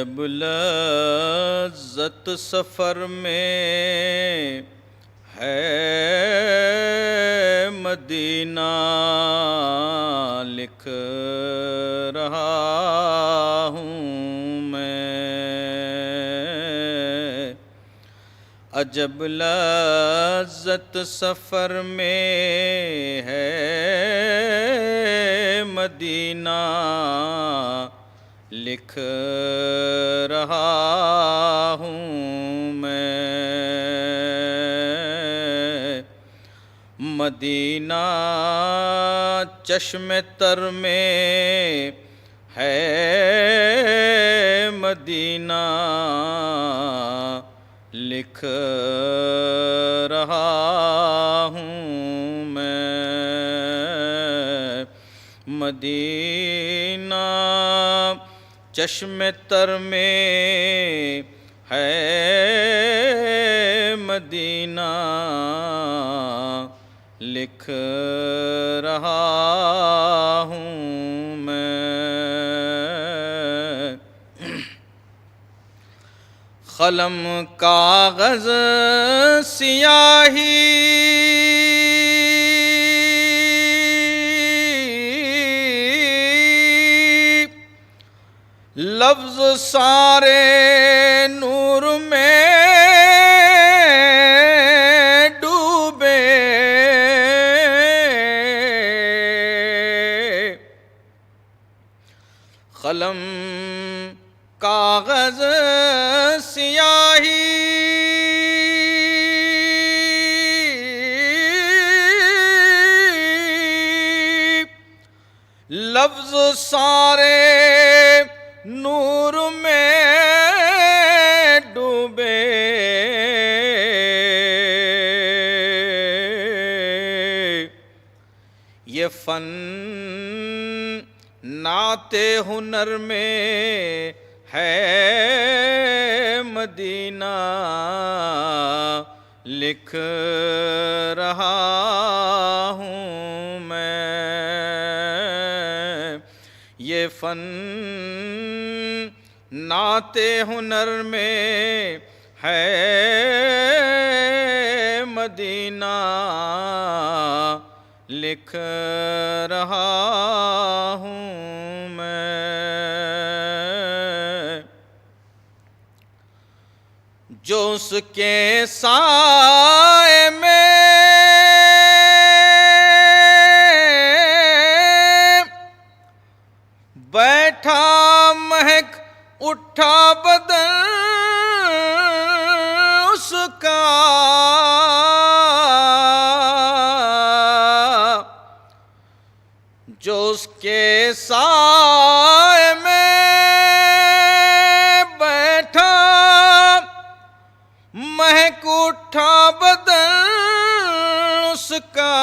عجب لذت سفر میں ہے مدینہ، لکھ رہا ہوں میں۔ عجب لذت سفر میں ہے مدینہ، لکھ رہا ہوں میں۔ مدینہ چشم تر میں ہے مدینہ، لکھ رہا ہوں میں۔ مدینہ چشم تر میں ہے مدینہ، لکھ رہا ہوں میں۔ قلم کاغذ سیاہی لفظ سارے نور میں ڈوبے، قلم کاغذ سیاہی لفظ سارے نور میں ڈوبے، یہ فن نعت ہنر میں ہے مدینہ، لکھ رہا ہوں میں۔ یہ فن نعت ہنر میں ہے مدینہ، لکھ رہا ہوں میں۔ جو اس کے سائے میں بیٹھا مہک اٹھا بدن اس کا، جو اس کے سائے میں بیٹھا مہک اٹھا بدن اس کا،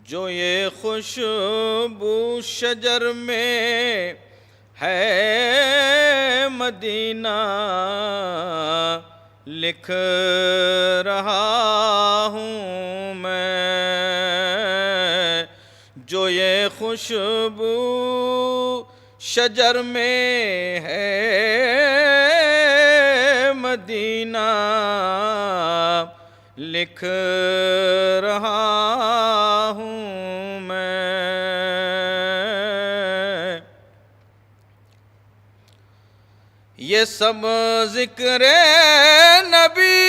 جو یہ خوشبو شجر میں ہے مدینہ، لکھ رہا ہوں میں۔ جو یہ خوشبو شجر میں ہے مدینہ، لکھ رہا ہوں میں۔ یہ سب ذکر نبی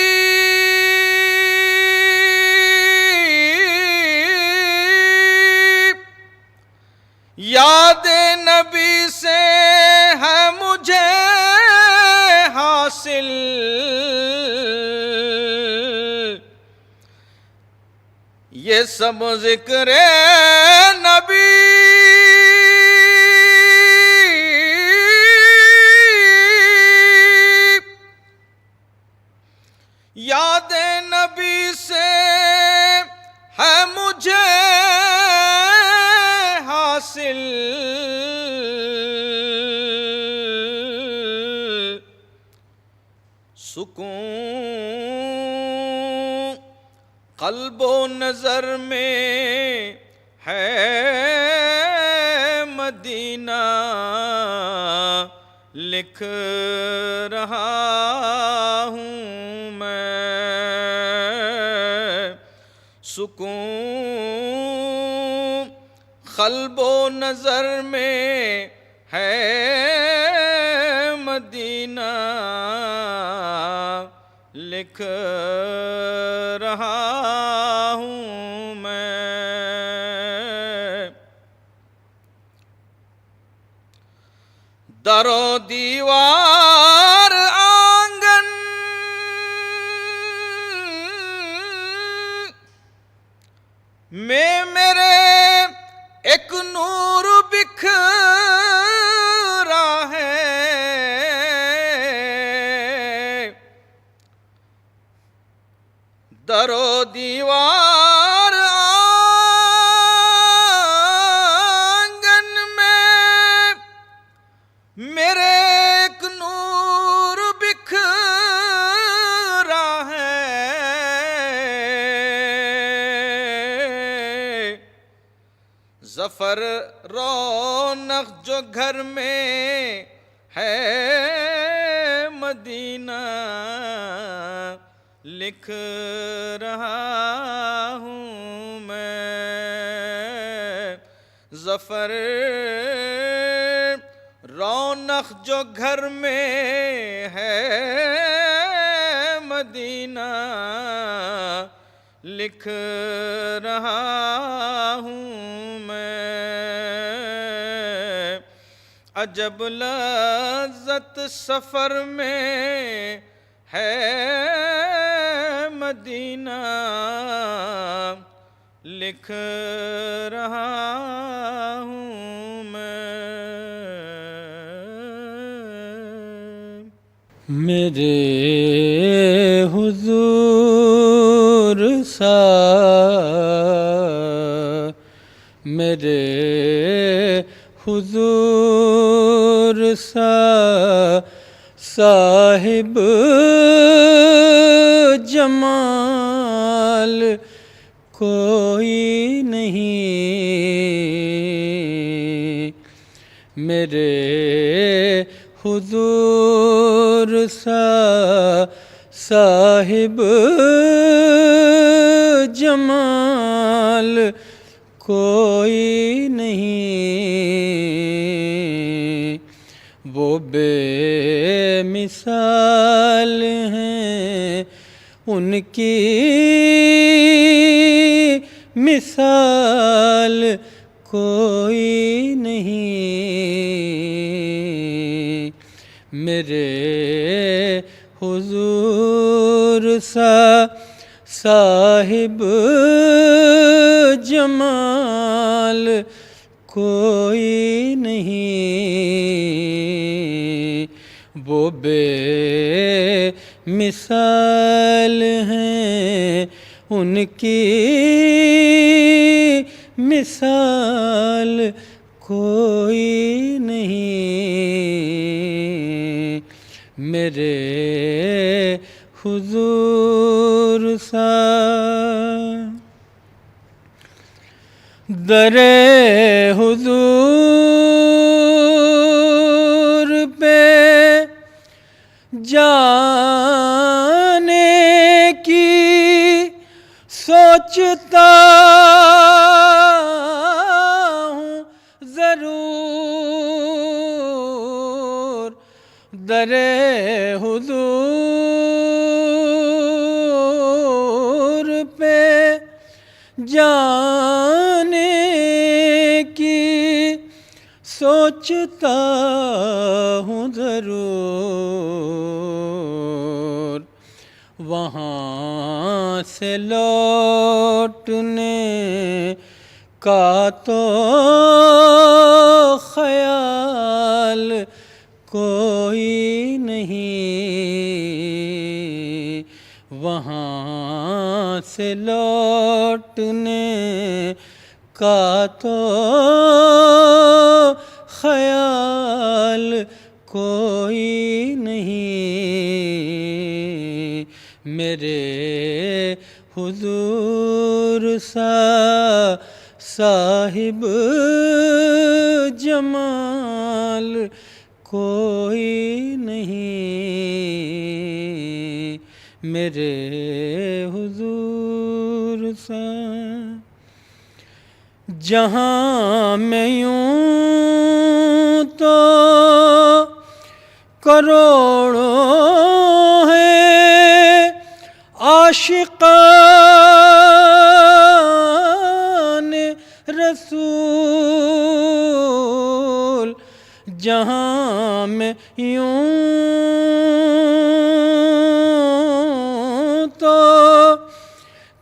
یاد نبی سے ہے مجھے حاصل، یہ سب ذکر نبی یاد نبی سے ہے مجھے حاصل، سکون قلب و نظر میں ہے مدینہ لکھ رہا ہوں میں، سکون قلب و نظر میں ہے مدینہ لکھ رہا ہوں میں، در و دیوار آنگن میں میرے ایک نور بکھرا ہے، در و دیوار آنگن میں میرے ایک نور بکھرا ہے، ظفر رونق جو گھر میں ہے مدینہ لکھ رہا ہوں میں، ظفر رونق جو گھر میں ہے مدینہ لکھ رہا ہوں میں، عجب لذت سفر میں ہے مدینہ لکھ رہا ہوں میں، میرے حضور سا میرے حضور سا صاحب جمال کوئی نہیں، میرے حضور سا صاحب جمال کوئی نہیں، وہ بے مثال ہیں ان کی مثال کوئی نہیں، میرے حضور سا صاحب جمال کوئی نہیں، وہ بے مثال ہیں ان کی مثال کوئی نہیں، میرے حضور سا در حضور پہ جانے کی سوچتا ہوں ضرور، در حضور پہ جانے کی سوچتا ہوں ضرور، وہاں سے لوٹنے کا تو خیال کوئی نہیں، وہاں سے لوٹنے کا تو خیال کوئی نہیں، میرے حضور سا صاحب جمال کوئی نہیں میرے حضور سا جہاں میں یوں تو کروڑوں ہیں عاشقان رسول جہاں میں یوں تو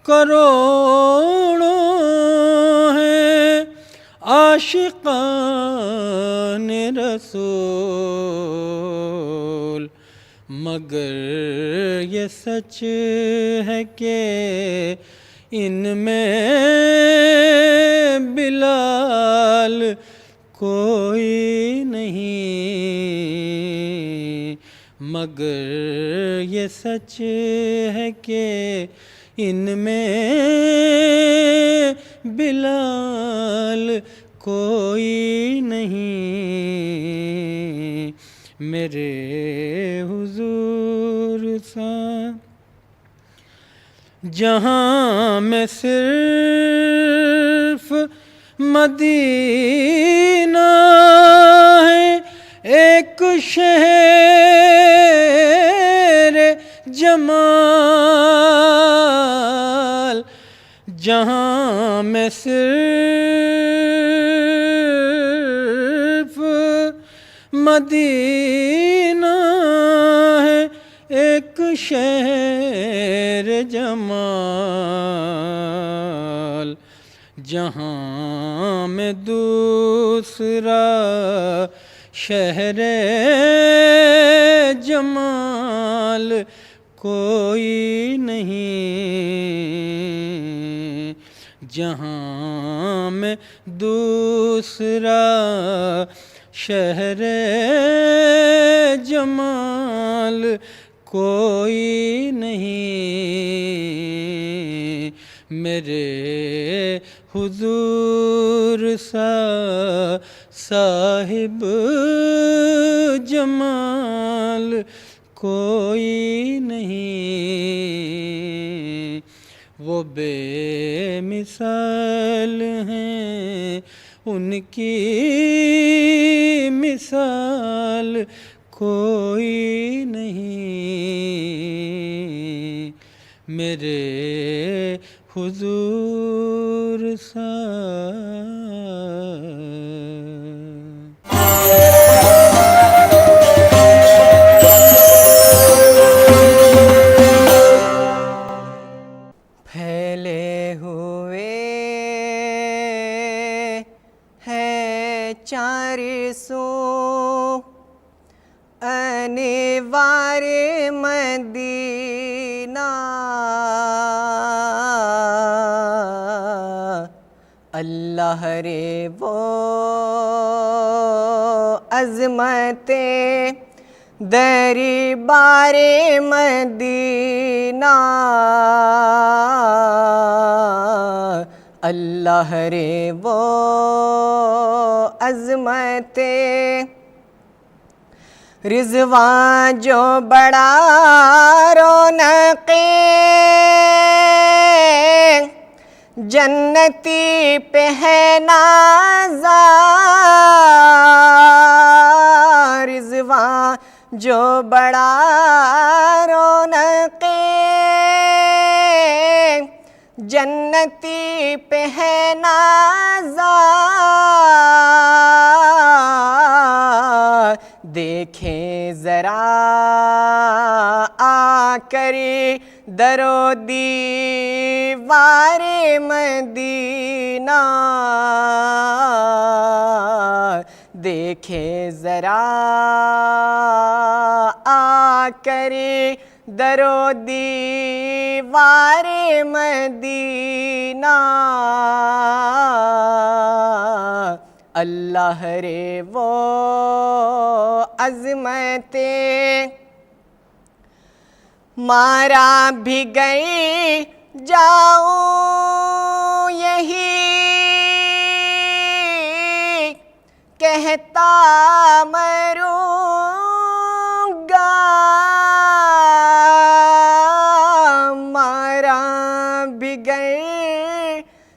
کروڑوں ہیں عاشقان رسول مگر یہ سچ ہے کہ ان میں بلال کوئی نہیں مگر یہ سچ ہے کہ ان میں بلال کوئی نہیں میرے حضور سا جہاں میں صرف مدینہ ہے ایک شہر جمال جہاں میں صرف مدینہ ہے ایک شہر جمال جہاں میں دوسرا شہر جمال کوئی نہیں جہاں میں دوسرا شہر جمال کوئی نہیں میرے حضور سا صاحب جمال کوئی نہیں وہ بے مثال ہیں ان کی مثال کوئی نہیں میرے حضور سا پھیلے ہوئے ہے چار سو انوار مدینہ اللہ رے وہ عظمتیں دربار مدینہ اللہ رے وہ عظمتیں رضوان جو بڑا رونقیں جنتی پہ ہے نازا رضوان جو بڑا رونقیں جنتی پہ ہے نازا دیکھیں ذرا آ کر در و دیوار مدینہ دیکھیں ذرا آ کر در و دیوار مدینہ اللہ رے وہ عظمتیں مارا بھی گئی جاؤں یہی کہتا مروں گا مارا بگڑ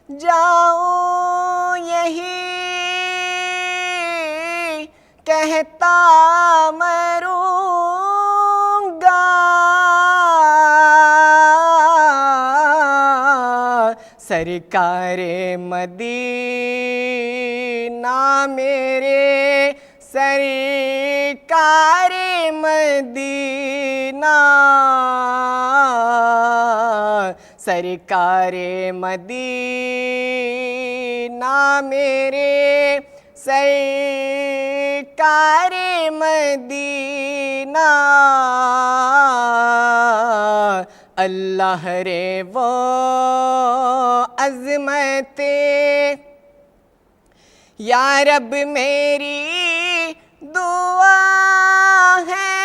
جاؤں یہی کہتا مروں گا سرکار مدینہ میرے سرکار مدینہ سرکار مدینہ میرے سرکار مدینہ اللہ رے وہ عظمتیں یا رب میری دعا ہے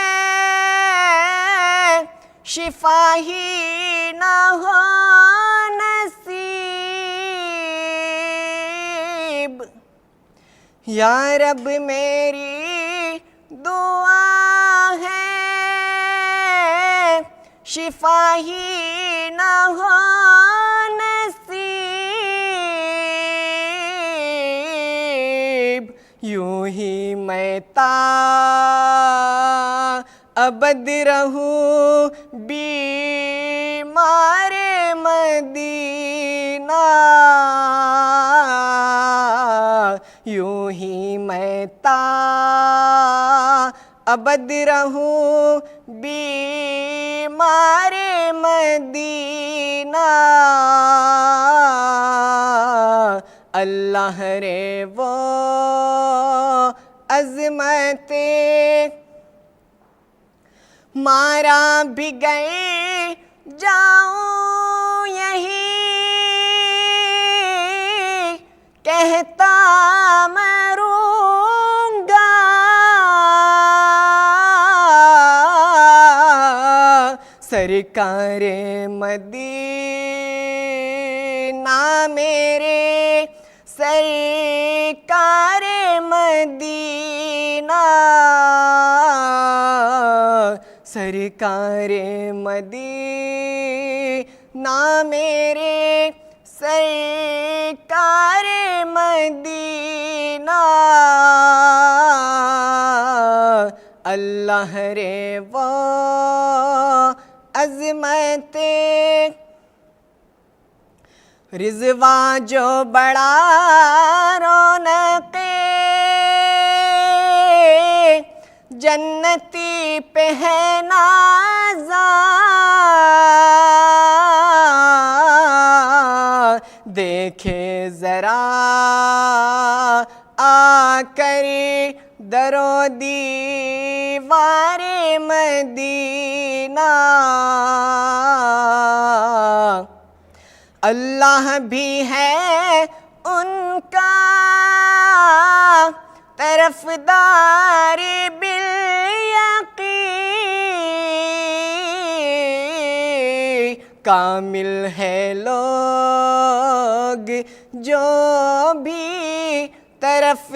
شفا ہی نہ ہو نصیب یا رب میری دعا ہے شفا ہی نہ ہو نصیب یوں ہی میں تا ابد رہوں بیمار مدینہ یوں ہی میں تا ابد رہوں بیمار مدینہ اللہ رے وہ عظمتیں مارا بگڑ جاؤں یہی کہتا مروں گا سرکار مدینہ میرے سرکار مدینہ سرکار مدینہ میرے سرکار مدینہ اللہ رے وہ عظمتیں رضوان جو بڑا رونقیں جنتی پہ ہے نازاں دیکھے ذرا آ کر در و دیوار مدینہ اللہ بھی ہے ان کا طرفدار بالیقین کامل ہے لوگ جو بھی طرفدار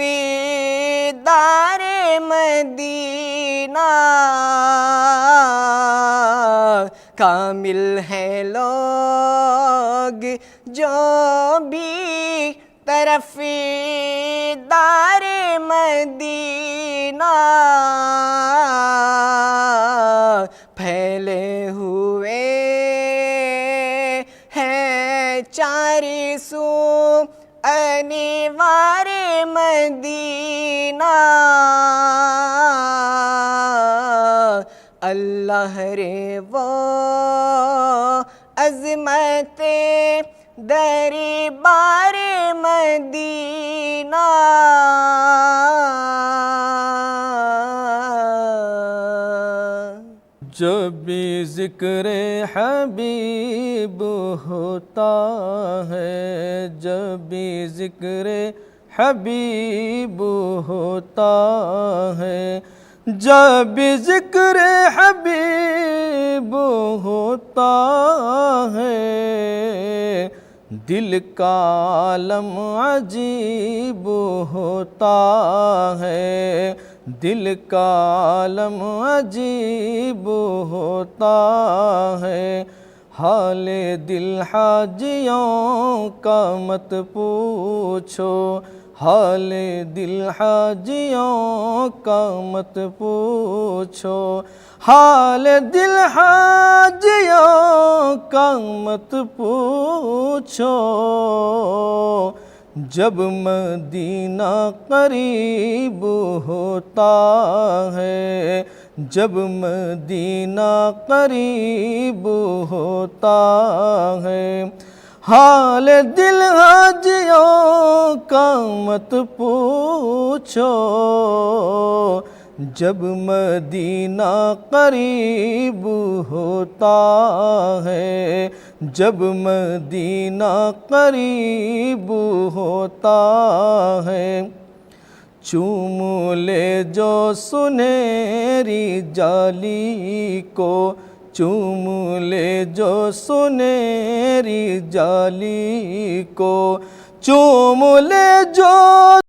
مدینہ کامل ہے لوگ جو بھی طرفدار مدینہ پھیلے ہوئے ہیں چاری سو انوار مدینہ اللہ رے وہ عظمتیں دربار مدینہ جب بھی ذکر حبیب ہوتا ہے جب بھی ذکر حبیب ہوتا ہے جب بھی ذکر حبیب ہوتا ہے دل کا عالم عجیب ہوتا ہے، دل کا عالم عجیب ہوتا ہے، حال دل حاجیوں کا مت پوچھو، حال دل حاجیوں کا مت پوچھو، حال دل حاجیوں کا مت پوچھو، جب مدینہ قریب ہوتا ہے، جب مدینہ قریب ہوتا ہے، حال دل حاجیوں کا مت پوچھو، جب مدینہ قریب ہوتا ہے، جب مدینہ قریب ہوتا ہے، چوم لے جو سنہری جالی کو، چوم لے جو سنہری جالی کو، چوم لے جو